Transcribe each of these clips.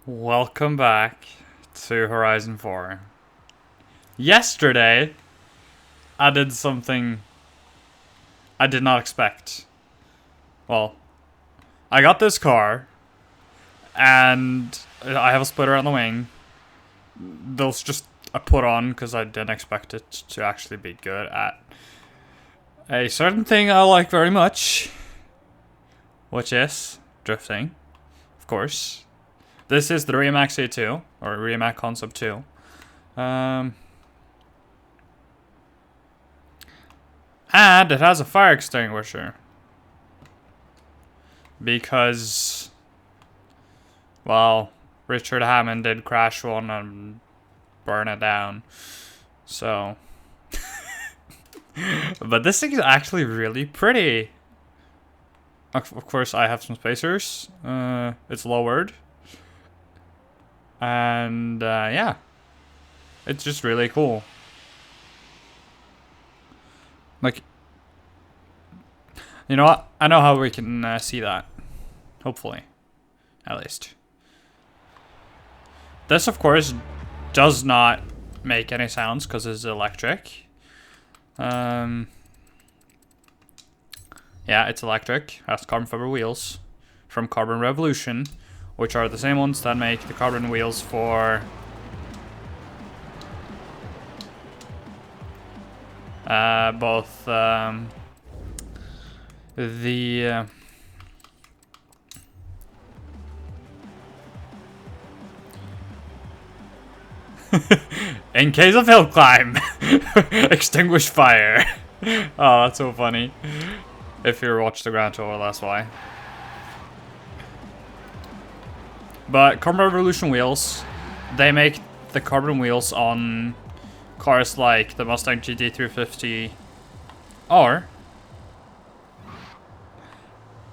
Welcome back to Horizon 4. Yesterday, I did something I did not expect. Well, I got this car, and I have a splitter on the wing. Those just I put on because I didn't expect it to actually be good at a certain thing I like very much, which is drifting, of course. This is the Rimac C2, or Rimac Concept 2. And it has a fire extinguisher. Because, well, Richard Hammond did crash one and burn it down. So. But this thing is actually really pretty. Of course, I have some spacers. It's lowered. And, yeah. It's just really cool. Like, you know what? I know how we can see that. Hopefully. At least. This, of course, does not make any sounds because it's electric. Yeah, it's electric. Has carbon fiber wheels from Carbon Revolution, which are the same ones that make the carbon wheels for both the in case of hill climb, extinguish fire. Oh, that's so funny. If you watched the Grand Tour, that's why. But Carbon Revolution wheels, they make the carbon wheels on cars like the Mustang GT350 R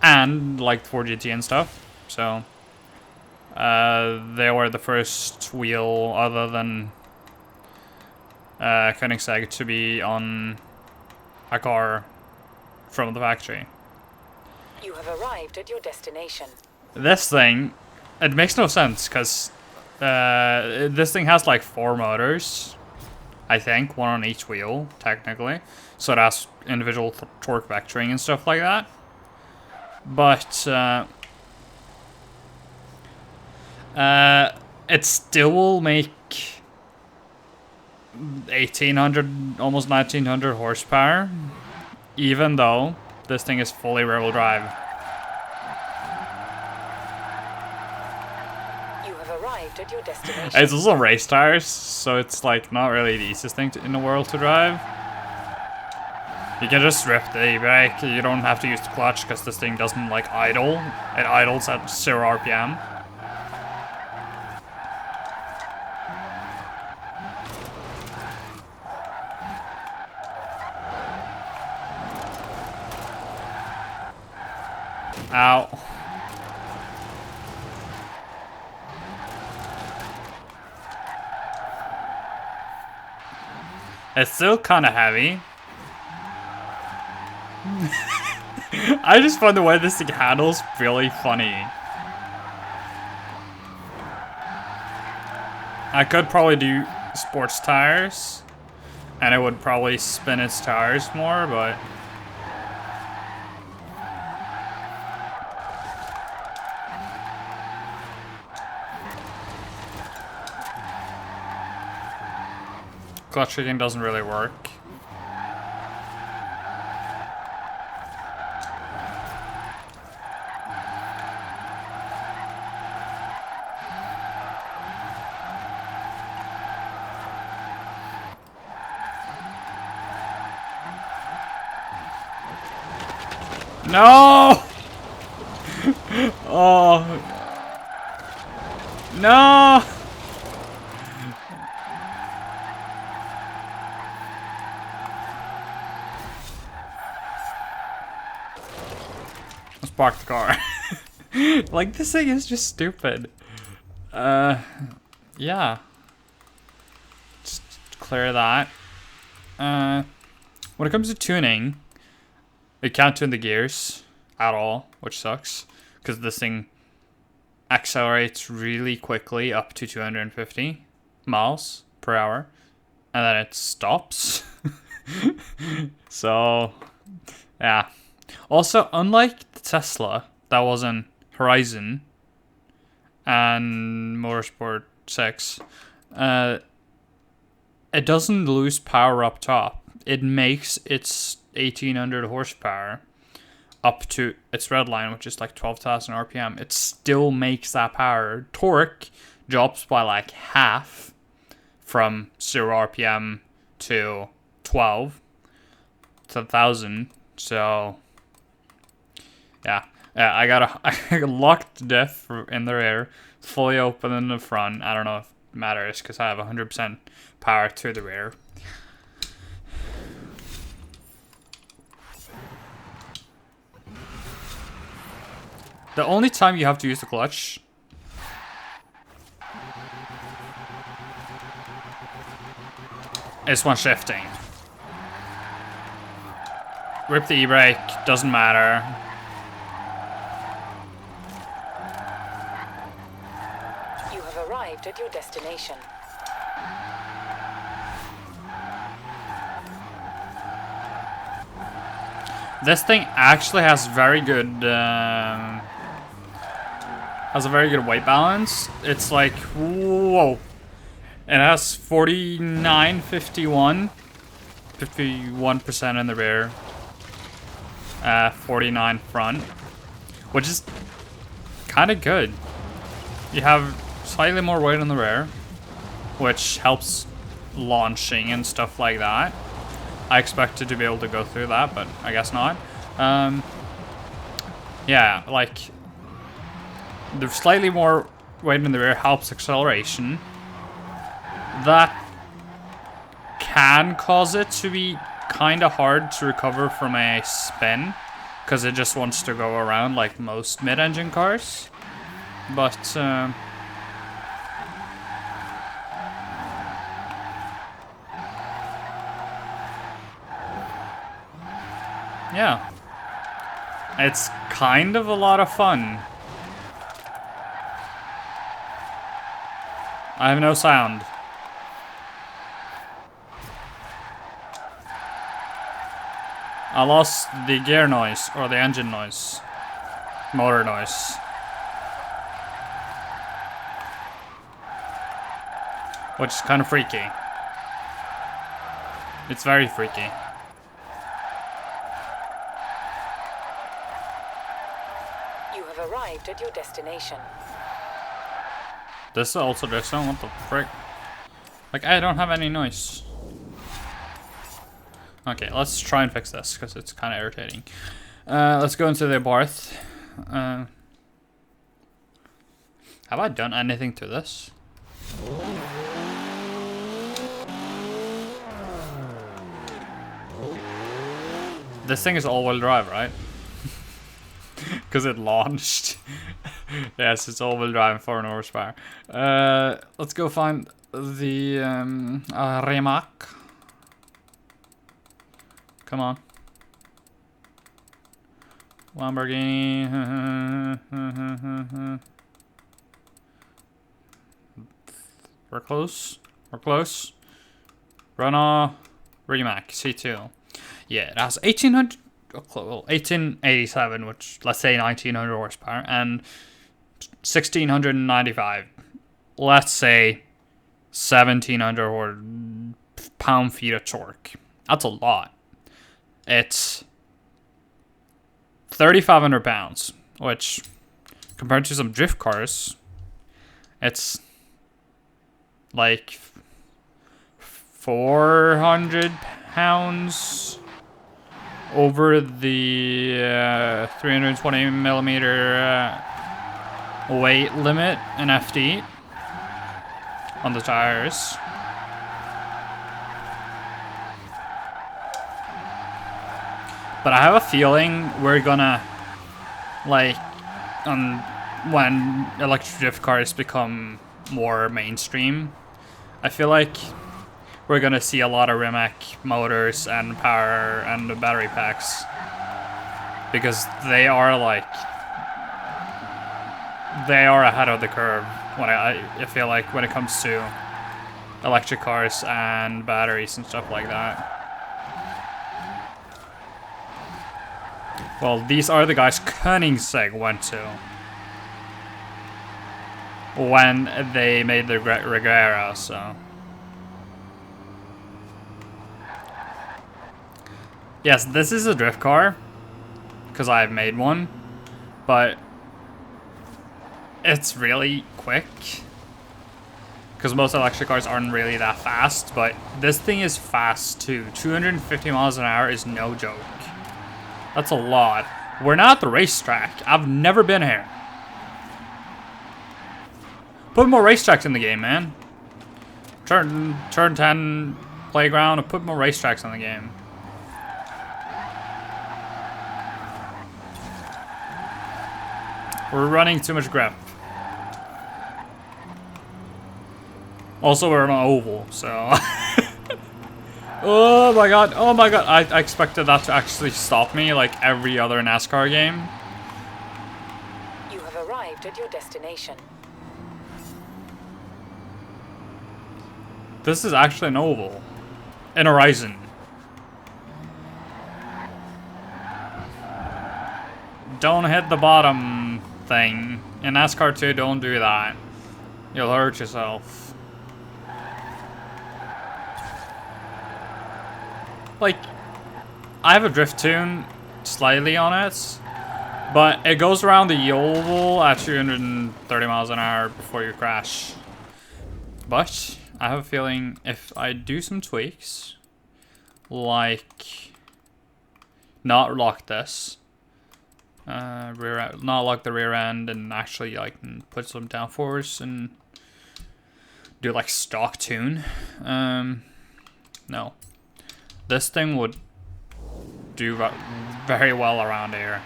and like 4GT and stuff. So they were the first wheel other than Koenigsegg to be on a car from the factory. You have arrived at your destination. This thing, it makes no sense because this thing has like 4 motors, I think, one on each wheel technically, so it has individual torque vectoring and stuff like that. But it still will make 1800, almost 1900 horsepower, even though this thing is fully rear-wheel drive. You have arrived at your destination. It's also race tires, so it's like not really the easiest thing in the world to drive. You can just rip the e-brake, you don't have to use the clutch because this thing doesn't like idle. It idles at 0 RPM. Ow. It's still kind of heavy. I just find the way this thing handles really funny. I could probably do sports tires, and it would probably spin its tires more, but clutch kicking doesn't really work. No! Oh. No! Let's park the car. Like, this thing is just stupid. Yeah. Just clear that. When it comes to tuning, it can't tune the gears at all, which sucks. Because this thing accelerates really quickly up to 250 miles per hour, and then it stops. So, yeah. Also, unlike the Tesla that was in Horizon and Motorsport 6, it doesn't lose power up top. It makes its 1800 horsepower up to its red line, which is like 12,000 RPM. It still makes that power. Torque drops by like half from 0 RPM to 12 to 1,000. So, yeah. I got a locked to death in the rear, fully open in the front. I don't know if it matters because I have 100% power to the rear. The only time you have to use the clutch is when shifting. Rip the e-brake, doesn't matter. You have arrived at your destination. This thing actually has very good weight balance. It's like, whoa. It has 51% in the rear, 49 front, which is kind of good. You have slightly more weight in the rear, which helps launching and stuff like that. I expected to be able to go through that, but I guess not. Yeah, like, the slightly more weight in the rear helps acceleration. That can cause it to be kind of hard to recover from a spin, because it just wants to go around like most mid-engine cars. But, yeah. It's kind of a lot of fun. I have no sound. I lost the gear noise, or the engine noise. Motor noise. Which is kind of freaky. It's very freaky. You have arrived at your destination. This is also different. What the frick? Like, I don't have any noise. Okay, let's try and fix this, because it's kind of irritating. Let's go into the Barth. Have I done anything to this? This thing is all-wheel drive, right? Because it launched. Yes, it's all-wheel drive and 400 horsepower. Let's go find the Rimac. Come on. Lamborghini. We're close. We're close. Renault Rimac C2. Yeah, it has 1887, which, let's say 1900 horsepower, and 1695. Let's say 1700 pound-feet of torque. That's a lot. It's 3,500 pounds, which, compared to some drift cars, it's like 400 pounds over the 320 millimeter weight limit in FD on the tires. But I have a feeling we're gonna, like, when electric drift cars become more mainstream, I feel like we're gonna see a lot of Rimac motors and power and battery packs, because they are like they are ahead of the curve when I feel like when it comes to electric cars and batteries and stuff like that. Well, these are the guys Koenigsegg went to when they made the Regera, so. Yes, this is a drift car, because I've made one, but it's really quick. Because most electric cars aren't really that fast, but this thing is fast too. 250 miles an hour is no joke. That's a lot. We're not at the racetrack. I've never been here. Put more racetracks in the game, man. Turn 10 playground and put more racetracks in the game. We're running too much grip. Also, we're on an oval, so. Oh my god, oh my god. I expected that to actually stop me like every other NASCAR game. You have arrived at your destination. This is actually an oval. An horizon. Don't hit the bottom thing. In NASCAR 2, don't do that. You'll hurt yourself. Like, I have a drift tune slightly on it, but it goes around the oval at 230 miles an hour before you crash. But I have a feeling if I do some tweaks, like not lock this, not lock the rear end, and actually like put some downforce and do like stock tune. No. This thing would do very well around here.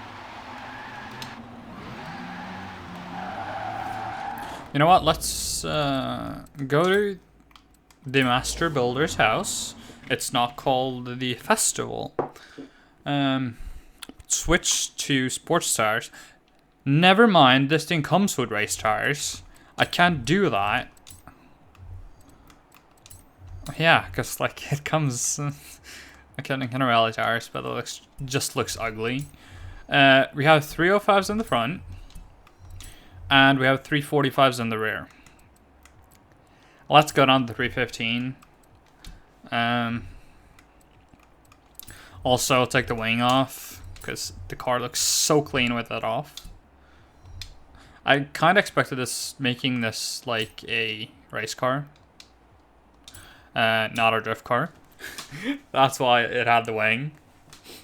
You know what? Let's go to the master builder's house. It's not called the festival. Switch to sports tires. Never mind, this thing comes with race tires. I can't do that. Yeah, because like it comes. I can't rally tires, but it just looks ugly. We have 305s in the front, and we have 345s in the rear. Let's go down to 315. Also, take the wing off because the car looks so clean with it off. I kind of expected making this like a race car. Not a drift car. That's why it had the wing.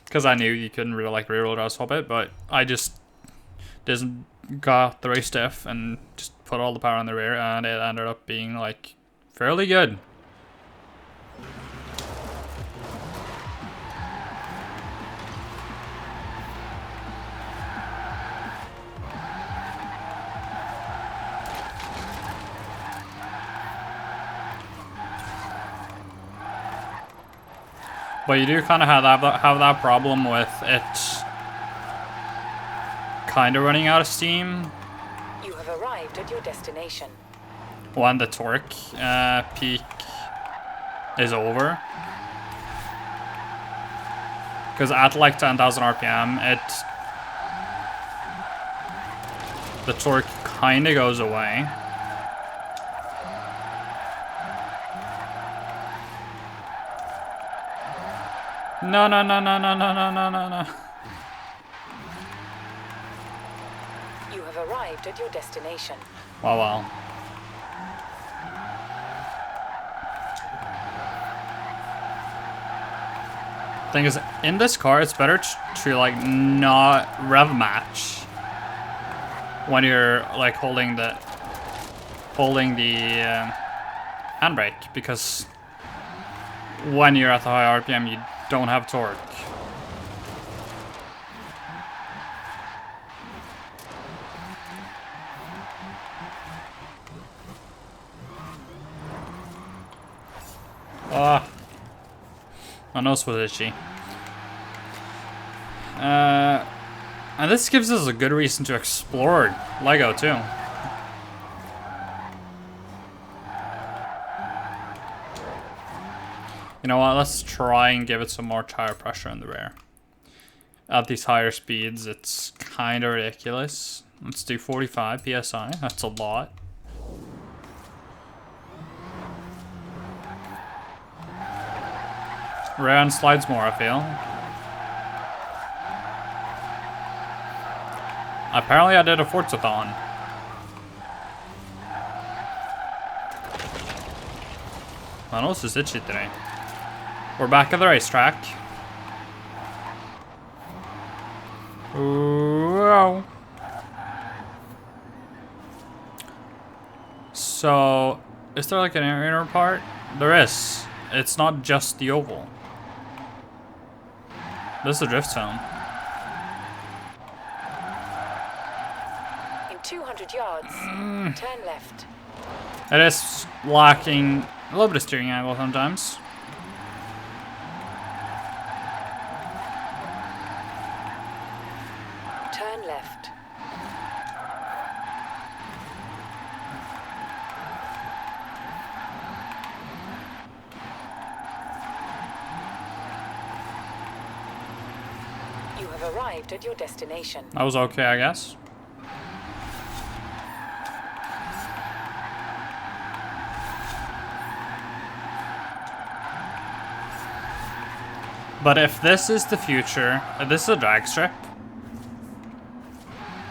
Because I knew you couldn't really like rear-wheel drive swap it, but I just got the race diff and just put all the power on the rear, and it ended up being like fairly good. But you do kind of have that problem with it kind of running out of steam. You have arrived at your destination. When the torque peak is over. Because at like 10,000 RPM, the torque kind of goes away. No. You have arrived at your destination. Wow. Thing is, in this car, it's better to like not rev match when you're like holding the handbrake, because when you're at the high RPM, you don't have torque. My nose was itchy. And this gives us a good reason to explore Lego too. You know what, let's try and give it some more tire pressure in the rear. At these higher speeds, it's kind of ridiculous. Let's do 45 PSI, that's a lot. Rear end slides more, I feel. Apparently I did a Forza-thon. My nose is itchy today. We're back at the racetrack. Whoa. So, is there like an inner part? There is. It's not just the oval. This is a drift zone. In 200 yards, turn left. It is lacking a little bit of steering angle sometimes. Turn left. You have arrived at your destination. That was okay, I guess. But if this is the future, this is a drag strip.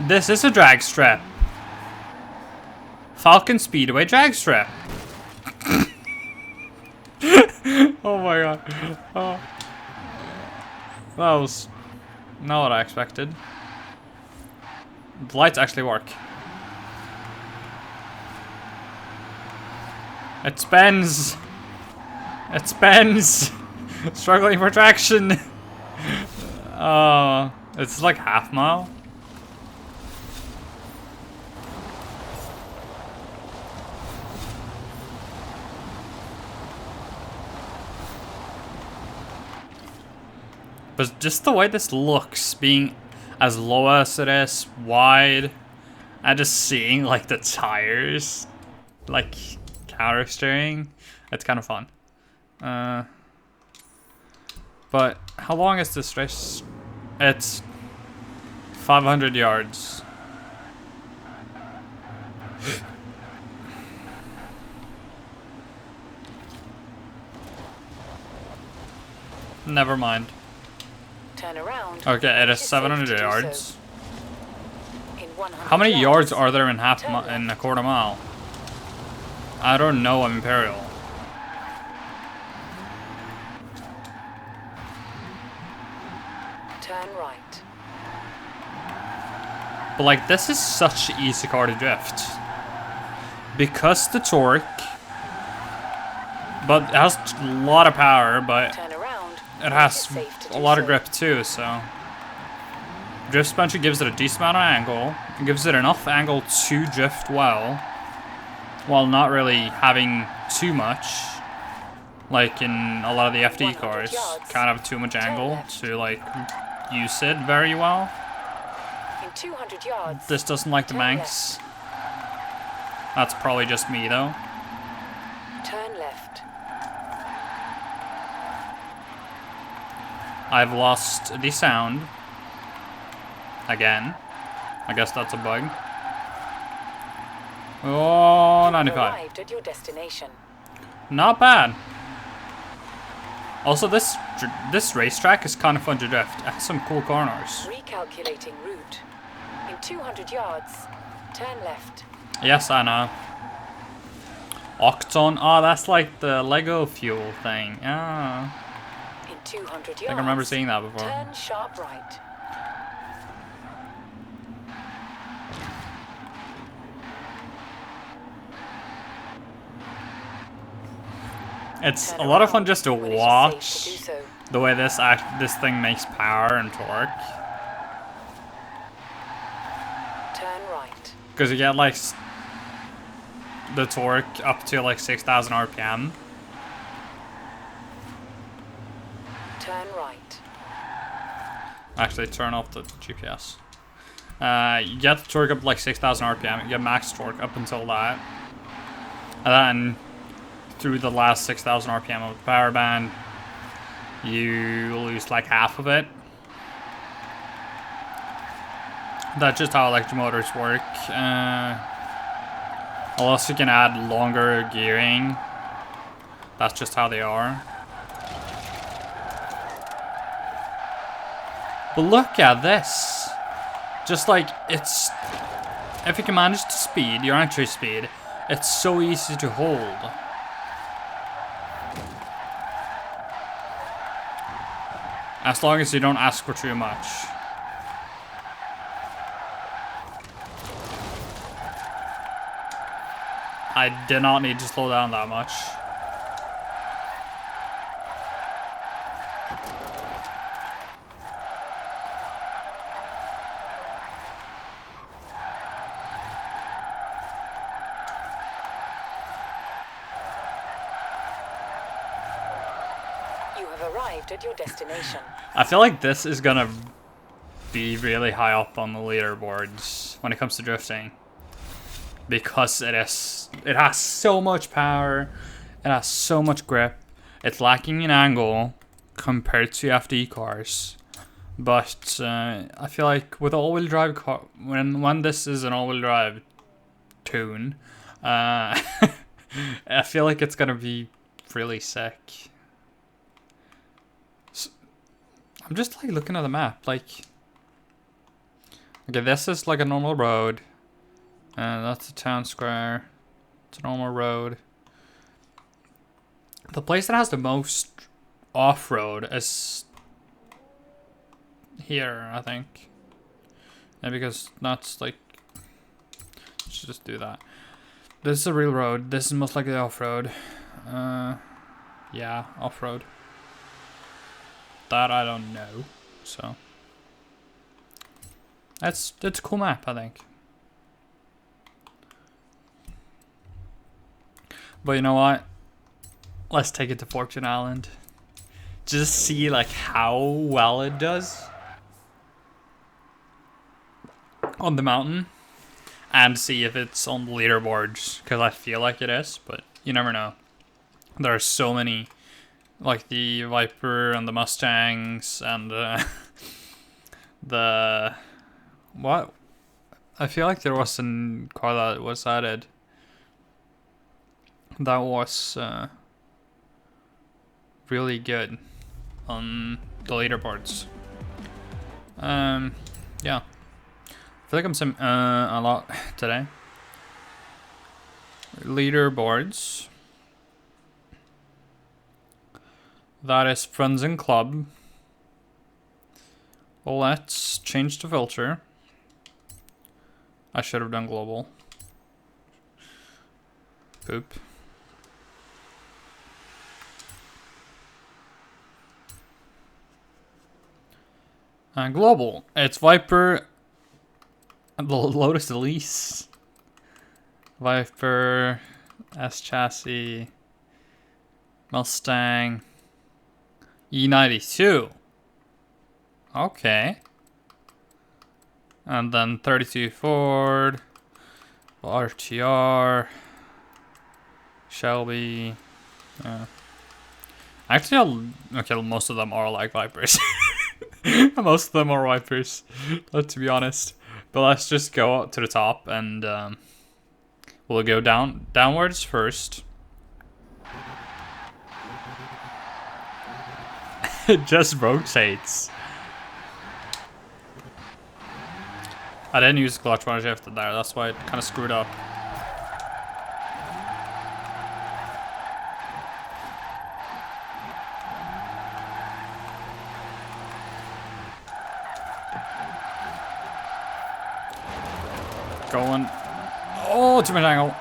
This is a drag strip. Falcon Speedway drag strip. Oh my god. Oh. That was not what I expected. The lights actually work. It spins. It spins. Struggling for traction. It's like half mile. But just the way this looks, being as low as it is, wide, and just seeing like the tires, like counter steering, it's kind of fun. But how long is this race? It's 500 yards. Never mind. Turn around. Okay, it is It's safe 700 to do yards. so. In 100 How many yards are there in turn in a quarter mile? I don't know, I'm Imperial. Turn right. But like, this is such an easy car to drift. Because the torque, but it has a lot of power, but Turn around. it has It's safe to a do lot of so. grip too, so. Drift suspension gives it a decent amount of angle. It gives it enough angle to drift well, while not really having too much. Like in a lot of the FD 100 cars, yards. kind of too much angle left. to like use it very well. In 200 yards. This doesn't like the Turn banks. That's probably just me though. Turn left. I've lost the sound. Again. I guess that's a bug. Oh, You've 95. arrived at your destination. Not bad. Also, this racetrack is kind of fun to drift. It has some cool corners. Recalculating route. In 200 yards, turn left. Yes, I know. Octon. Oh, that's like the Lego fuel thing. Ah. In 200 yards, I can remember seeing that before. turn sharp right. It's Turn a lot of around fun just to when it is watch safe to do so. the way this thing makes power and torque. Turn right. Because you get like the torque up to like 6,000 RPM. Turn right. Actually, turn off the GPS. You get the torque up to like 6,000 RPM. You get max torque up until that. And then through the last 6,000 RPM of the power band, you lose like half of it. That's just how electric motors work. Unless you can add longer gearing, that's just how they are. But look at this. Just like, it's... If you can manage to speed, your entry speed, it's so easy to hold. As long as you don't ask for too much. I did not need to slow down that much. You have arrived at your destination. I feel like this is gonna be really high up on the leaderboards when it comes to drifting. Because it has so much power, it has so much grip, it's lacking in angle compared to FD cars. But I feel like with all-wheel drive car, when this is an all-wheel drive tune, I feel like it's gonna be really sick. So, I'm just like looking at the map, like, okay, this is like a normal road. That's a town square. It's a normal road. The place that has the most off-road is here, I think. And because that's like... Let's just do that. This is a real road. This is most likely off-road. Yeah, off-road. That I don't know. So... It's a cool map, I think. But you know what? Let's take it to Fortune Island. Just see like how well it does on the mountain. And see if it's on the leaderboards. Because I feel like it is, but you never know. There are so many. Like the Viper and the Mustangs and the... What? I feel like there was a car that was added. That was really good on the leaderboards. Yeah. I feel like I'm sim a lot today. Leaderboards. That is friends and club. Let's change the filter. I should have done global. Poop. Global. It's Viper. The Lotus Elise. Viper. S chassis. Mustang. E92. Okay. And then 32 Ford. RTR. Shelby. Actually, okay, most of them are like Vipers. Most of them are Vipers, to be honest. But let's just go up to the top and we'll go downwards first. It just rotates. I didn't use clutch when I shifted there, that's why it kind of screwed up. Going. Oh, too much angle.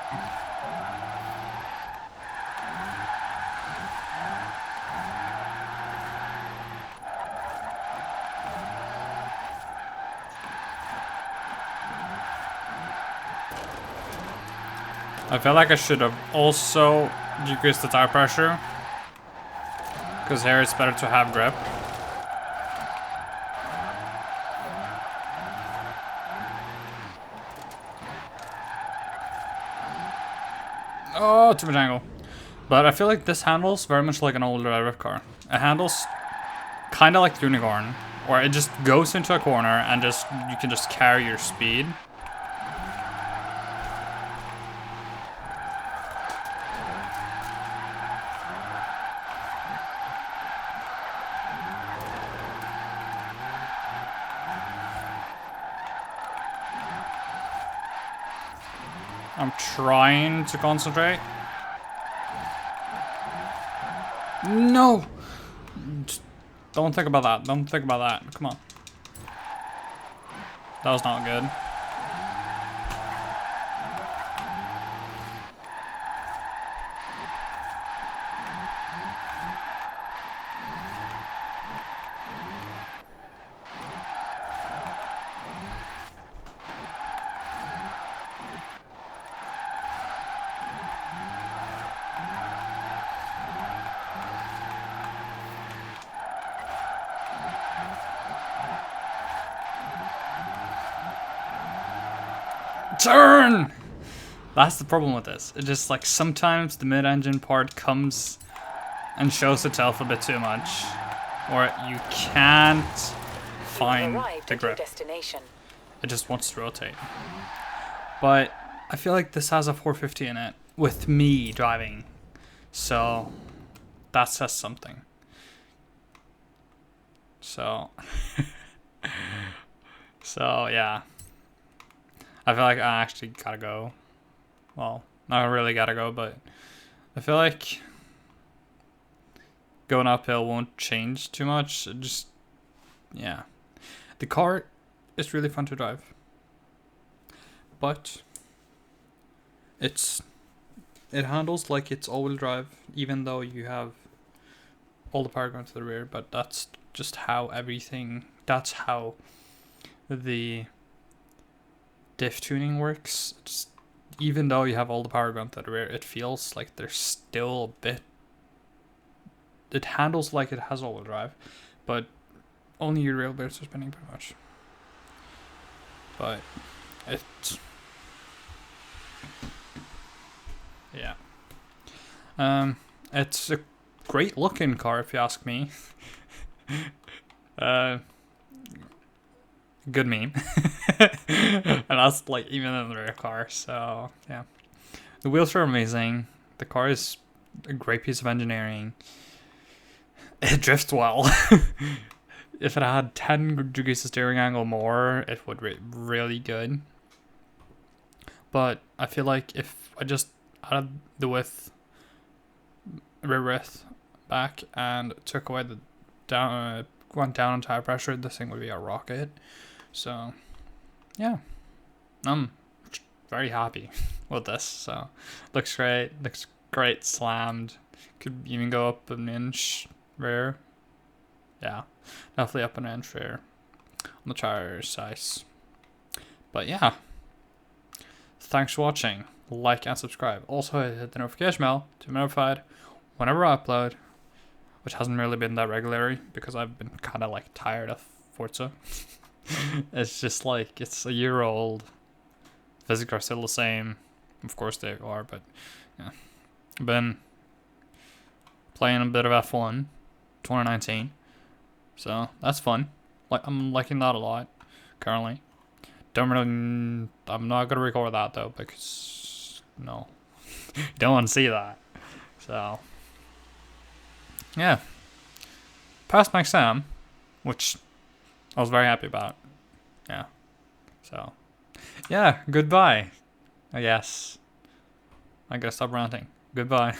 I feel like I should have also decreased the tire pressure. Because here it's better to have grip. Oh, too much angle. But I feel like this handles very much like an old drive car. It handles kind of like the Unicorn, where it just goes into a corner and just you can just carry your speed. I'm trying to concentrate. No! Just don't think about that. Don't think about that. Come on. That was not good. Turn! That's the problem with this. It just like sometimes the mid-engine part comes and shows itself a bit too much, or you can't find the grip. Destination. It just wants to rotate. But I feel like this has a 450 in it with me driving, so that says something. So, so yeah. I feel like I actually gotta go. Well, not really gotta go, but I feel like going uphill won't change too much. It just, yeah. The car is really fun to drive, but it handles like it's all-wheel drive, even though you have all the power going to the rear. But that's just how everything. That's how the diff tuning works. Just, even though you have all the power going to the rear, it feels like there's still a bit. It handles like it has all-wheel drive, but only your rear blades are spinning pretty much. But yeah. It's a great looking car if you ask me. Good meme. And that's like even in the rear car, so yeah. The wheels are amazing. The car is a great piece of engineering. It drifts well. If it had 10 degrees of steering angle more, it would be really good. But I feel like if I just added the rear width back and took away the went down on tire pressure, this thing would be a rocket. So yeah, I'm very happy with this. So looks great slammed. Could even go up an inch rear. Yeah, definitely up an inch rear on the tire size. But yeah, thanks for watching. Like and subscribe. Also hit the notification bell to be notified whenever I upload, which hasn't really been that regularly because I've been kind of like tired of Forza. It's just like, it's a year old. Physics are still the same. Of course they are, but yeah. I've been playing a bit of F1 2019. So that's fun. Like, I'm liking that a lot currently. I'm not gonna record that though because no. You don't want to see that. So yeah. Passed my exam, which I was very happy about. Yeah. So yeah, goodbye. I guess. I gotta stop ranting. Goodbye.